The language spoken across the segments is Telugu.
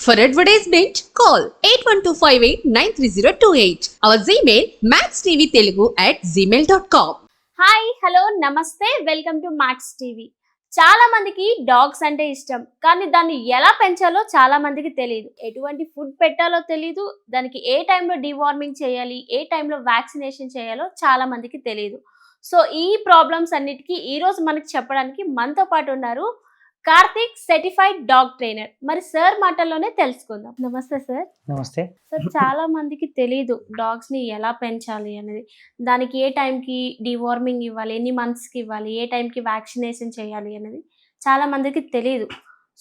For advertisement, call 8125893028. Our Gmail maxtvtelugu@gmail.com. Hi hello నమస్తే వెల్కమ్ టు మ్యాక్స్ టీవీ. చాలా మందికి డాగ్స్ అంటే ఇష్టం, కానీ దాన్ని ఎలా పెంచాలో చాలా మందికి తెలియదు. ఎటువంటి ఫుడ్ పెట్టాలో తెలియదు, దానికి ఏ టైంలో డివార్మింగ్ చేయాలి, ఏ టైంలో వ్యాక్సినేషన్ చేయాలో చాలా మందికి తెలియదు. సో ఈ ప్రాబ్లమ్స్ అన్నిటికీ ఈరోజు మనకి చెప్పడానికి మనతో పాటు ఉన్నారు కార్తిక్, సర్టిఫైడ్ డాగ్ ట్రైనర్. మరి సార్ మాటల్లోనే తెలుసుకుందాం. నమస్తే సార్. నమస్తే సార్, చాలా మందికి తెలీదు డాగ్స్ ని ఎలా పెంచాలి అనేది. దానికి ఏ టైంకి డివార్మింగ్ ఇవ్వాలి, ఎన్ని మంత్స్కి ఇవ్వాలి, ఏ టైంకి వ్యాక్సినేషన్ చేయాలి అనేది చాలా మందికి తెలీదు.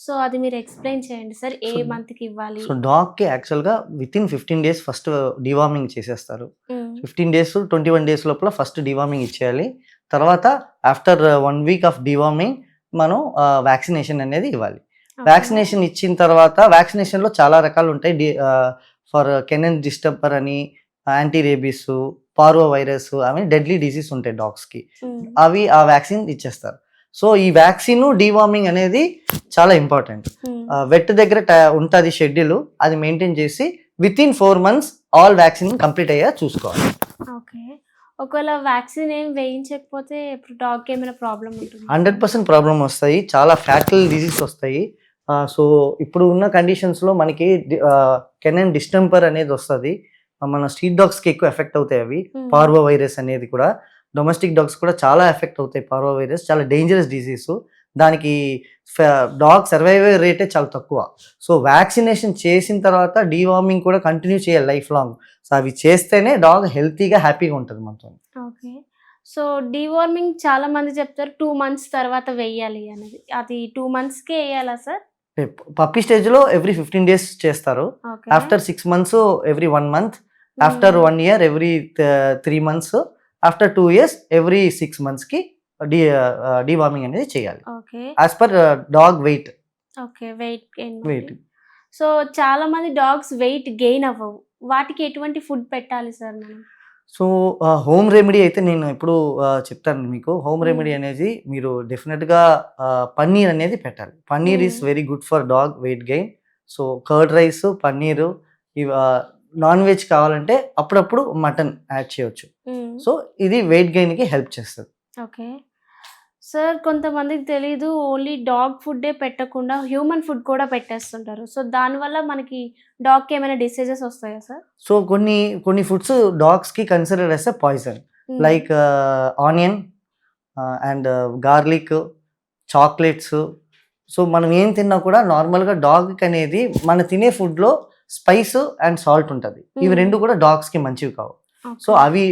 సో అది మీరు ఎక్స్ప్లెయిన్ చేయండి సార్. ఏ మంత్కి ఇవ్వాలి? సో డాగ్కి యాక్చువల్గా with in 15 days first deworming చేసేస్తారు. 15 days 21 days లోపల ఫస్ట్ డివార్మింగ్ ఇచ్చేయాలి. తర్వాత ఆఫ్టర్ 1 week ఆఫ్ డివార్మింగ్ మనం వ్యాక్సినేషన్ అనేది ఇవ్వాలి. వ్యాక్సినేషన్ ఇచ్చిన తర్వాత వ్యాక్సినేషన్లో చాలా రకాలు ఉంటాయి. ఫర్ కెనెన్ డిస్టంపర్ అని, యాంటీ రేబీస్, పార్వో వైరస్, అవి డెడ్లీ డిసీజ్ ఉంటాయి డాగ్స్కి. అవి ఆ వ్యాక్సిన్ ఇచ్చేస్తారు. సో ఈ వ్యాక్సిన్ డివార్మింగ్ అనేది చాలా ఇంపార్టెంట్. వెట్ దగ్గర ఉంటుంది షెడ్యూల్, అది మెయింటైన్ చేసి with in 4 months all vaccine complete అయ్యా చూసుకోవాలి. ఓకే, ఒకవేళ వ్యాక్సిన్ ఏం వేయించకపోతే డాగ్కి ఏమైనా ప్రాబ్లం ఉంటుంది? 100% ప్రాబ్లం వస్తాయి. చాలా ఫ్యాటల్ డిసీజ్ వస్తాయి. సో ఇప్పుడు ఉన్న కండిషన్స్లో మనకి కెనెన్ డిస్టెంపర్ అనేది వస్తుంది. మన స్ట్రీట్ డాగ్స్కి ఎక్కువ ఎఫెక్ట్ అవుతాయి అవి. పార్వో వైరస్ అనేది కూడా డొమెస్టిక్ డాగ్స్ కూడా చాలా ఎఫెక్ట్ అవుతాయి. పార్వో వైరస్ చాలా డేంజరస్ డిసీజ్. దానికి డాగ్ సర్వైవల్ రేటే చాలా తక్కువ. సో వ్యాక్సినేషన్ చేసిన తర్వాత డివార్మింగ్ కూడా కంటిన్యూ చేయాలి లైఫ్ లాంగ్. సో అవి చేస్తేనే డాగ్ హెల్తీగా హ్యాపీగా ఉంటుంది మనతో. ఓకే, సో డివార్మింగ్ చాలా మంది చెప్తారు 2 months తర్వాత వేయాలి అనేది. అది 2 monthsకే వేయాలా సార్? పప్పీ స్టేజ్లో ఎవ్రీ 15 days చేస్తారు. After 6 months every 1 month, after 1 year every 3 months, after 2 years every 6 monthsకి డివార్మింగ్ అనేది చేయాలి. As per dog weight. Okay, weight. So చాలా మంది డాగ్స్ వెయిట్ గెయిన్ అవ్వవు, వాటికి ఎటువంటి ఫుడ్ పెట్టాలి సార్ మనం? సో హోమ్ రెమెడీ అయితే నేను ఎప్పుడు చెప్తాను మీకు. హోమ్ రెమెడీ అనేది మీరు డెఫినెట్గా పన్నీర్ అనేది పెట్టాలి. Paneer is very good for dog weight gain. So curd rice, paneer, ఇవి నాన్ వెజ్ కావాలంటే అప్పుడప్పుడు మటన్ యాడ్ చేయవచ్చు. సో ఇది వెయిట్ గెయిన్కి హెల్ప్ చేస్తుంది. ఓకే సార్, కొంతమందికి తెలీదు, ఓన్లీ డాగ్ ఫుడ్డే పెట్టకుండా హ్యూమన్ ఫుడ్ కూడా పెట్టేస్తుంటారు. సో దానివల్ల మనకి డాగ్కి ఏమైనా డిసీజెస్ వస్తాయా సార్? సో కొన్ని ఫుడ్స్ డాగ్స్కి కన్సిడర్ చేస్తే poison, like onion and garlic, chocolates. So మనం ఏం తిన్నా కూడా నార్మల్గా డాగ్కి అనేది మన తినే ఫుడ్లో స్పైస్ అండ్ సాల్ట్ ఉంటుంది. ఇవి రెండు కూడా డాగ్స్కి మంచివి కావు. సో అవి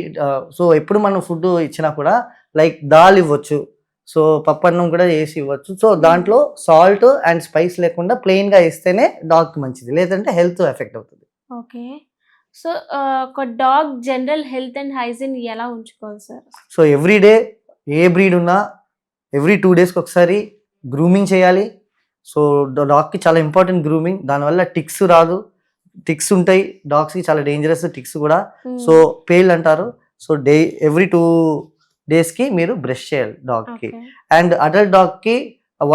సో ఎప్పుడు మనం ఫుడ్ ఇచ్చినా కూడా లైక్ దాల్ ఇవ్వచ్చు, సో పప్పన్నం కూడా వేసి ఇవ్వచ్చు. సో దాంట్లో సాల్ట్ అండ్ స్పైస్ లేకుండా ప్లెయిన్గా ఇస్తేనే డాగ్కి మంచిది, లేదంటే హెల్త్ ఎఫెక్ట్ అవుతుంది. ఓకే, సో ఒక dog general health and hygiene ఎలా ఉంచుకోవాలి సార్? సో ఎవ్రీ డే ఏ బ్రీడ్ ఉన్నా ఎవ్రీ 2 daysకి ఒకసారి గ్రూమింగ్ చేయాలి. సో డాగ్కి చాలా ఇంపార్టెంట్ గ్రూమింగ్. దానివల్ల టిక్స్ రాదు. టిక్స్ ఉంటాయి డాగ్స్కి, చాలా డేంజరస్ టిక్స్ కూడా. సో పేల్ అంటారు. సో ఎవ్రీ 2 daysకి మీరు బ్రష్ చేయాలి డాగ్కి. అండ్ అడల్ట్ డాగ్కి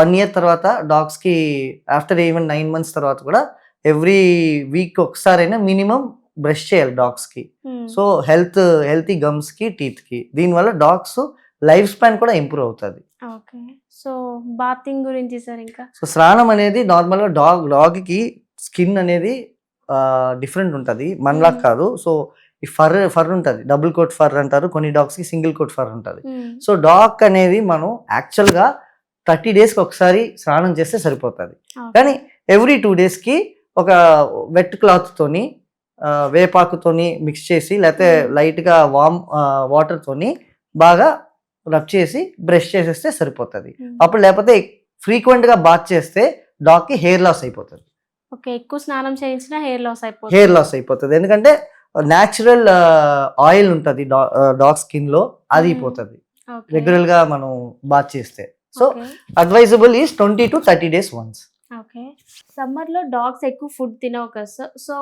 1 year తర్వాత, డాగ్స్కి ఆఫ్టర్ ఈవెన్ 9 months తర్వాత కూడా ఎవ్రీ వీక్ ఒకసారైనా మినిమం బ్రష్ చేయాలి డాగ్స్కి. సో హెల్తీ గమ్స్కి, టీత్కి. దీనివల్ల డాగ్స్ లైఫ్ స్పాన్ కూడా ఇంప్రూవ్ అవుతుంది. ఓకే, సో బాతింగ్ గురించి సార్ ఇంకా? సో స్నానం అనేది నార్మల్గా డాగ్కి స్కిన్ అనేది డిఫరెంట్ ఉంటుంది, మనలా కాదు. సో ఈ ఫర్ ఉంటుంది, డబుల్ కోట్ ఫర్ అంటారు. కొన్ని డాగ్స్కి సింగిల్ కోట్ ఫర్ ఉంటుంది. సో డాగ్ అనేది మనం యాక్చువల్గా 30 daysకి ఒకసారి స్నానం చేస్తే సరిపోతుంది. కానీ ఎవ్రీ 2 daysకి ఒక వెట్ క్లాత్తోని, వేపాకుతోని మిక్స్ చేసి, లేకపోతే లైట్గా వామ్ వాటర్తోని బాగా రబ్ చేసి బ్రష్ చేసేస్తే సరిపోతుంది. అప్పుడు లేకపోతే ఫ్రీక్వెంట్గా బాత్ చేస్తే డాగ్కి హెయిర్ లాస్ అయిపోతుంది. ఓకే, ఎక్కువ స్నానం చేయించినా హెయిర్ లాస్ అయిపోతుంది. ఎందుకంటే న్యాచురల్ ఆయిల్ ఉంటుంది డాగ్ స్కిన్లో, అది అయిపోతుంది రెగ్యులర్గా మనం బాత్ చేస్తే. So advisable is 20 to 30 days once. Okay, సమ్మర్లో డాగ్స్ ఎక్కువ ఫుడ్ తినవు కదా సార్. సో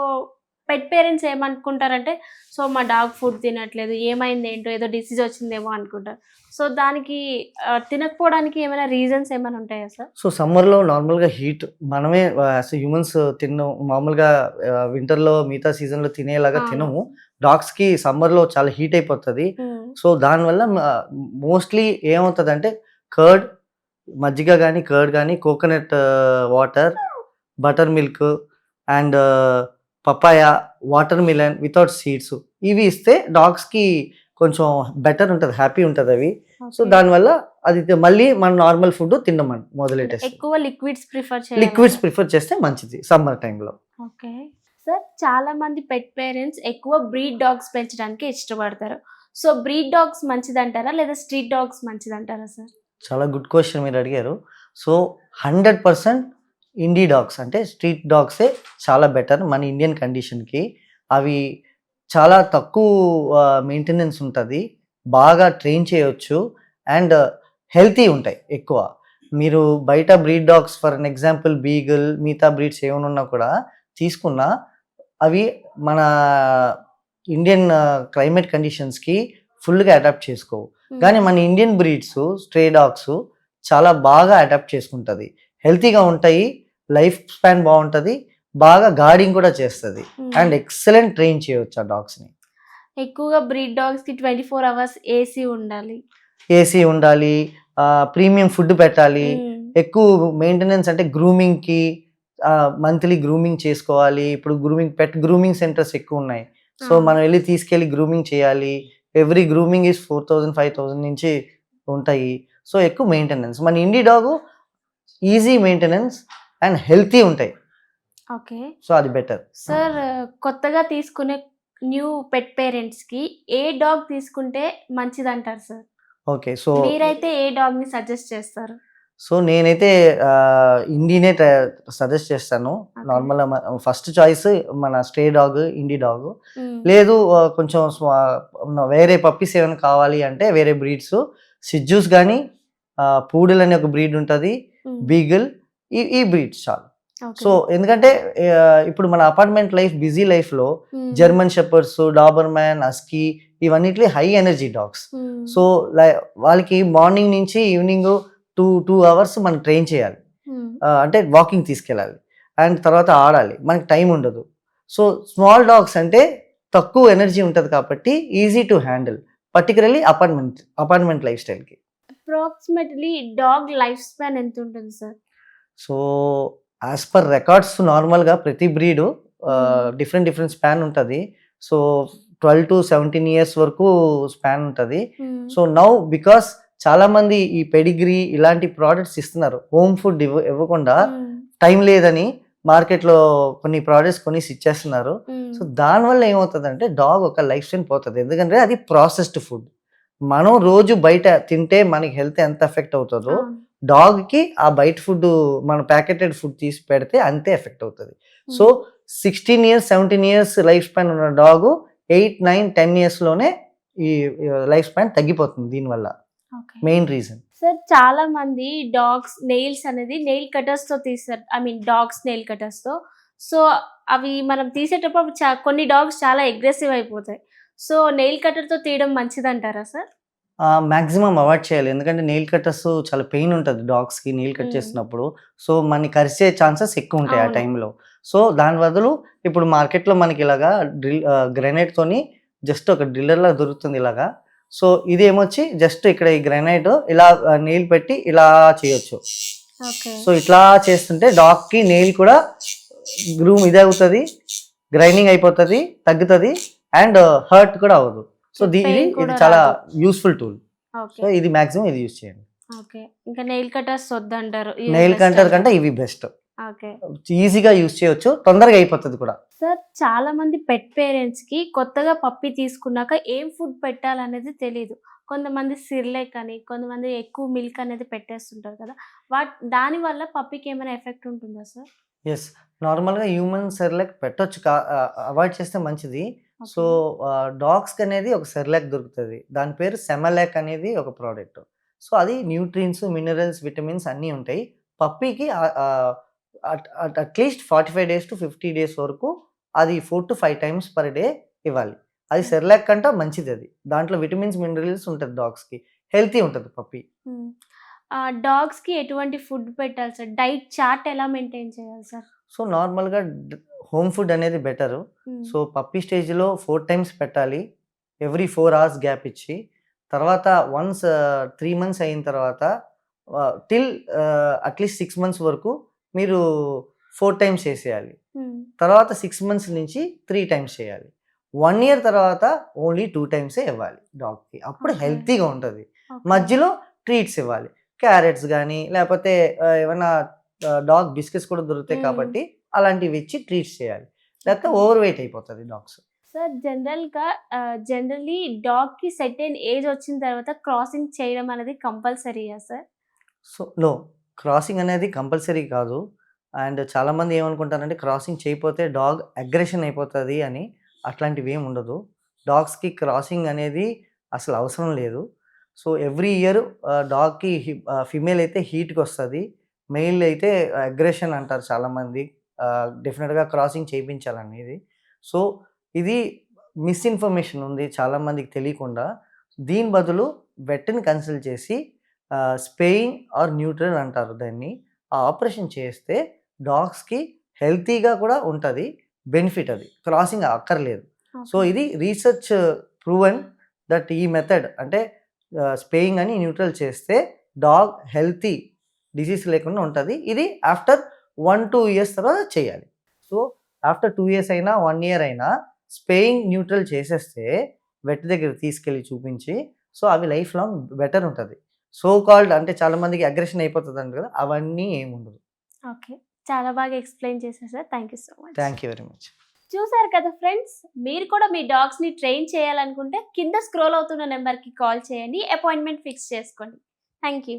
పెట్ పేరెంట్స్ ఏమనుకుంటారంటే సో మా డాగ్ ఫుడ్ తినట్లేదు ఏమైంది ఏంటో ఏదో డిసీజ్ వచ్చిందేమో అనుకుంటారు. సో దానికి తినకపోవడానికి ఏమైనా రీజన్స్ ఏమైనా ఉంటాయా సార్? సో సమ్మర్‌లో నార్మల్‌గా హీట్ మనమే యాస్ హ్యూమన్స్ తినము. మామూలుగా వింటర్‌లో మిగతా సీజన్‌లో తినేలాగా అవును. తినము. డాగ్స్‌కి సమ్మర్‌లో చాలా హీట్ అయిపోతది. సో దానివల్ల మోస్ట్‌లీ ఏమవుతదంటే కర్డ్, మజ్జిగ గాని, కర్డ్ గాని, coconut water, butter milk and papaya, water melon without seeds ఇవి ఇస్తే డాగ్స్‌కి కొంచెం బెటర్ ఉంటది. హ్యాపీ ఉంటదవి. So okay. దానివల్ల అది మళ్ళీ మన నార్మల్ ఫుడ్ తినడం మొదలెట్టేస్తాం. ఎక్కువ లిక్విడ్స్ ప్రిఫర్ చేయాలా? లిక్విడ్స్ ప్రిఫర్ చేస్తే మంచిది సమ్మర్ టైంలో. ఓకే. సార్ చాలా మంది పెట్ పేరెంట్స్ ఎక్కువ బ్రీడ్ డాగ్స్ పెంచడానికి ఇష్టపడతారు. సో బ్రీడ్ డాగ్స్ మంచిదంటారా? లేదా స్ట్రీట్ డాగ్స్ మంచిదంటారా సార్? చాలా గుడ్ క్వెషన్ మీరు అడిగారు. సో 100% ఇండీ డాగ్స్ అంటే స్ట్రీట్ డాగ్సే చాలా బెటర్ మన ఇండియన్ కండిషన్‌కి. అవి చాలా తక్కువ మెయింటెనెన్స్ ఉంటది. బాగా ట్రైన్ చేయొచ్చు అండ్ హెల్తీ ఉంటాయి ఎక్కువ. మీరు బయట breed dogs for an example beagle మిగతా బ్రీడ్స్ ఏమైనా ఉన్నా కూడా తీసుకున్నా అవి మన ఇండియన్ క్లైమేట్ కండిషన్స్‌కి ఫుల్‌గా అడాప్ట్ చేసుకోవు. కానీ మన ఇండియన్ బ్రీడ్స్ స్ట్రే డాగ్స్ చాలా బాగా అడాప్ట్ చేసుకుంటది. హెల్తీగా ఉంటాయి. లైఫ్ స్పాన్ బాగుంటది. బాగా గార్డింగ్ కూడా చేస్తది. అండ్ ఎక్సలెంట్ ట్రైన్ చేయొచ్చు ఆ డాగ్స్‌ని. ఎక్కువగా బ్రీడ్ డాగ్స్‌కి 24 అవర్స్ ఏసీ ఉండాలి. ఏసీ ఉండాలి. ప్రీమియం ఫుడ్ పెట్టాలి. ఎక్కువ మెయింటెనెన్స్ అంటే గ్రూమింగ్‌కి మంత్లీ గ్రూమింగ్ చేసుకోవాలి. ఇప్పుడు పెట్ గ్రూమింగ్ సెంటర్స్ ఎక్కువున్నాయి. సో మనం వెళ్లి తీసుకెళ్ళి గ్రూమింగ్ చేయాలి. ఎవ్రీ గ్రూమింగ్ ఈస్ 4000, 5000 నుంచి ఉంటాయి. సో ఎక్కువ మెయింటెనెన్స్. మన indie dog easy maintenance and healthy ఉంటాయి. ఓకే. సో అది బెటర్. సార్ కొత్తగా తీసుకునే న్యూ పెట్ పేరెంట్స్‌కి ఏ డాగ్ తీసుకుంటే మంచిదంటారు సార్? ఓకే. సో మీరైతే ఏ డాగ్‌ని సజెస్ట్ చేస్తారు? సో నేనైతే ఇండీనే సజెస్ట్ చేస్తాను. ఓకే. నార్మల్‌గా ఫస్ట్ చాయిస్ మన స్ట్రే డాగ్, ఇండి డాగ్. హ్మ్. లేదు కొంచెం వేరే పప్పీస్ ఏమైనా కావాలి అంటే వేరే బ్రీడ్స్ సిజ్జూస్ గానీ, పూడల్ అనే ఒక బ్రీడ్ ఉంటది. హ్మ్. బీగల్ ఈ బ్రీడ్స్ చాలు. ఓకే. సో ఎందుకంటే ఇప్పుడు మన అపార్ట్మెంట్ లైఫ్ బిజీ లైఫ్‌లో హ్మ్. జర్మన్ షెపర్డ్స్, డాబర్‌మ్యాన్, హస్కీ ఇవన్నిట్లి హై ఎనర్జీ డాగ్స్. హ్మ్. సో వాళ్ళకి మార్నింగ్ నుంచి ఈవినింగ్ 2 అవర్స్ మనం ట్రైన్ చేయాలి. హ్మ్. అంటే వాకింగ్ తీసుకెళ్ళాలి. అండ్ తర్వాత ఆడాలి. మనకి టైం ఉండదు. సో స్మాల్ డాగ్స్ అంటే తక్కువ ఎనర్జీ ఉంటది కాబట్టి easy to handle. Particularly apartment life స్టైల్‌కి. అప్రాక్సిమేట్‌లీ డాగ్ లైఫ్ స్పాన్ ఎంత ఉంటుంది sir? So as per records నార్మల్‌గా ప్రతి బ్రీడ్ డిఫరెంట్ స్పాన్ ఉంటది. సో 12-17 ఇయర్స్ వరకు స్పాన్ ఉంటది. హ్మ్. సో నౌ బికాస్ చాలా మంది ఈ పెడిగ్రీ ఇలాంటి ప్రొడక్ట్స్ ఇస్తున్నారు. హోమ్ ఫుడ్ ఇవ్వకుండా హ్మ్. టైం లేదని మార్కెట్‌లో కొన్ని ప్రొడక్ట్స్ కొనేసి ఇచ్చేస్తున్నారు. సో హ్మ్. దానివల్ల ఏమవుతదంటే డాగ్ ఒక లైఫ్ స్పాన్ పోతది. ఎందుకంటే అది ప్రాసెస్డ్ ఫుడ్. మనం రోజు బయట తింటే మనకి హెల్త్ ఎంత ఎఫెక్ట్ అవుతదో అవును. డాగ్‌కి ఆ బయట ఫుడ్ మన ప్యాకెటెడ్ ఫుడ్ తీసి పెడితే అంతే ఎఫెక్ట్ అవుతది. సో హ్మ్. 16 ఇయర్స్, 17 ఇయర్స్ లైఫ్ స్పాన్ ఉన్న డాగ్ 8, 9, 10 ఇయర్స్‌లోనే ఈ లైఫ్ స్పాన్ తగ్గిపోతుంది దీనివల్ల. ఓకే. Main reason. సార్ చాలా మంది డాగ్స్ నెయిల్స్ అనేది నెయిల్ కటర్స్‌తో తీస్తారు. ఐ మీన్ డాగ్స్ నెయిల్ కటర్స్‌తో. సో అవి మనం తీసేటప్పుడు అవి కొన్ని డాగ్స్ చాలా అగ్రెసివ్ అయిపోతాయి. సో నెయిల్ కటర్‌తో తీయడం మంచిదంటారా సార్? మాక్సిమం అవాయిడ్ చేయాలి. ఎందుకంటే నెయిల్ కట్టర్స్ చాలా పెయిన్ ఉంటది డాగ్స్‌కి నెయిల్ కట్ హ్మ్. చేసినప్పుడు. సో మనని కరిచే ఛాన్సెస్ ఎక్కువ ఉంటాయి ఆ అవును. టైంలో. సో దాని బదులు ఇప్పుడు మార్కెట్‌లో మనకి ఇలాగా గ్రానైట్‌తోని జస్ట్ ఒక డ్రిల్లర్‌లా దొరుకుతుంది ఇలాగా. సో ఇదేమొచ్చి జస్ట్ ఇక్కడ ఈ గ్రానైట్ ఇలా నెయిల్ పెట్టి ఇలా చేయొచ్చు. ఓకే. సో ఇట్లా చేస్తుంటే డాగ్‌కి నెయిల్ కూడా ఇదవుతది. గ్రైండింగ్ అయిపోతది, తగ్గుతది అండ్ హర్ట్ కూడా అవ్వదు. సో ఇది పెయిన్ కూడా చాలా రాదు. Useful tool. So okay. ఇది మాక్సిమం ఇది యూజ్ చేయండి. ఓకే. ఇంకా నెయిల్ కటర్స్ వద్దంటారు. ఇవే నెయిల్ బెస్ట్ కటర్ అంటారు. కంటే ఇవి బెస్ట్. ఓకే. ఈజీగా యూజ్ చేయొచ్చు. తొందరగా అయిపోతది కూడా. సార్ చాలా మంది పెట్ పేరెంట్స్‌కి కొత్తగా పప్పీ తీసుకున్నాక ఏం ఫుడ్ పెట్టాలనేది తెలీదు. కొంతమంది సిర్లాక్ అని, కొంతమంది ఎక్కువ మిల్క్ అనేది పెట్టేస్తుంటారు కదా! దానివల్ల పప్పీకి ఏమైనా ఎఫెక్ట్ ఉంటుందా సార్? యెస్. నార్మల్‌గా హ్యూమన్ సెర్లాక్ పెట్టొచ్చు. అవాయిడ్ చేస్తే మంచిది. So okay. డాగ్స్‌కనేది ఒక సెర్లాక్ దొరుకుతది. దాని పేరు సెమలాక్ అనేది ఒక ప్రోడక్ట్. సో అది న్యూట్రియంట్స్, మినరల్స్, విటమిన్స్ అన్నీ ఉంటాయి. పప్పీకి అట్‌లీస్ట్ 45 డేస్ టు 50 డేస్ వరకు అది 4 to 5 టైమ్స్ పర్ డే ఇవ్వాలి. అది సెర్లాక్ కంటే మంచిది అది. దాంట్లో విటమిన్స్, మినరల్స్ ఉంటది డాగ్స్‌కి. హెల్తీ ఉంటది పప్పీ. డాగ్స్కి ఎటువంటి ఫుడ్ పెట్టాలి సార్? డైట్ చార్ట్ ఎలా మెయింటైన్ చేయాలి సార్? సో నార్మల్‌గా హోమ్ ఫుడ్ అనేది బెటరు. సో పప్పీ స్టేజ్‌లో 4 టైమ్స్ పెట్టాలి. ఎవ్రీ 4 అవర్స్ గ్యాప్ ఇచ్చి. తర్వాత వన్స్ 3 మంత్స్ అయిన తర్వాత టిల్ అట్‌లీస్ట్ 6 మంత్స్ వరకు మీరు 4 టైమ్స్ చేసేయాలి. తర్వాత 6 మంత్స్ నుంచి 3 టైమ్స్ చేయాలి. 1 ఇయర్ తర్వాత ఓన్లీ 2 టైమ్సే ఇవ్వాలి డాగ్‌కి. అప్పుడు ఓకే. హెల్తీగా ఉంటది. మధ్యలో ట్రీట్స్ ఇవ్వాలి. క్యారెట్స్ గానీ, లేపోతే ఏమన్నా డాగ్ బిస్కెట్స్ కూడా దొరుకుతాయి కాబట్టి అలాంటివి ఇచ్చి ట్రీట్స్ చేయాలి. లేకపోతే ఓవర్ వెయిట్ అయిపోతది డాగ్స్. సార్ జనరల్లీ డాగ్‌కి సెర్టైన్ ఏజ్ వచ్చిన తర్వాత క్రాసింగ్ చేయడం అనేది కంపల్సరీయా సార్? So no. క్రాసింగ్ అనేది కంపల్సరీ కాదు. అండ్ చాలామంది ఏమనుకుంటారంటే క్రాసింగ్ చేయకపోతే డాగ్ అగ్రెషన్ అయిపోతది అని. అట్లాంటివేం ఉండదు. డాగ్స్‌కి క్రాసింగ్ అనేది అసలు అవసరం లేదు. సో ఎవ్రీ ఇయర్ డాగ్‌కి ఫీమేల్ అయితే హీట్‌కొస్తది. మెయిల్ అయితే అగ్రెషన్ అంటారు చాలామంది. డెఫినిట్‌గా క్రాసింగ్ చేయించాలనేది. సో ఇది మిస్‌ఇన్ఫర్మేషన్ ఉంది చాలామందికి తెలియకుండా. దీని బదులు వెట్‌ని కన్సల్ట్ చేసి స్పేయింగ్ ఆర్ న్యూట్రల్ అంటారు దాన్ని. ఆ ఆపరేషన్ చేస్తే డాగ్స్‌కి హెల్తీగా కూడా ఉంటది. బెనిఫిట్ అది. క్రాసింగ్ అక్కర్లేదు. సో ఇది రీసెర్చ్ ప్రూవెన్ దట్ ఈ మెథడ్ అంటే స్పేయింగ్ అని న్యూట్రల్ చేస్తే డాగ్ హెల్తీ డిసీజ్ లేకుండా ఉంటది. ఇది ఆఫ్టర్ 1, 2 ఇయర్స్ తర్వాత చేయాలి. సో ఆఫ్టర్ 2 ఇయర్స్ అయినా, 1 ఇయర్ అయినా స్పేయింగ్ న్యూట్రల్ చేసేస్తే వెట్ దగ్గరికి తీసుకెళ్ళి చూపించి సో అవి లైఫ్ లాంగ్ బెటర్ ఉంటది. సో కాల్డ్ అంటే చాలా మందికి అగ్రెషన్ అయిపోతదంట కదా! అవన్నీ ఏముండదు. ఓకే. చాలా బాగా ఎక్స్‌ప్లెయిన్ చేశారు sir. Thank you so much. Thank you very much. చూసారు కదా ఫ్రెండ్స్, మీరు కూడా మీ డాగ్స్‌ని ట్రైన్ చేయాలనుకుంటే కింద స్క్రోల్ అవుతున్న నెంబర్‌కి కాల్ చేయండి. అపాయింట్మెంట్ ఫిక్స్ చేసుకోండి. Thank you.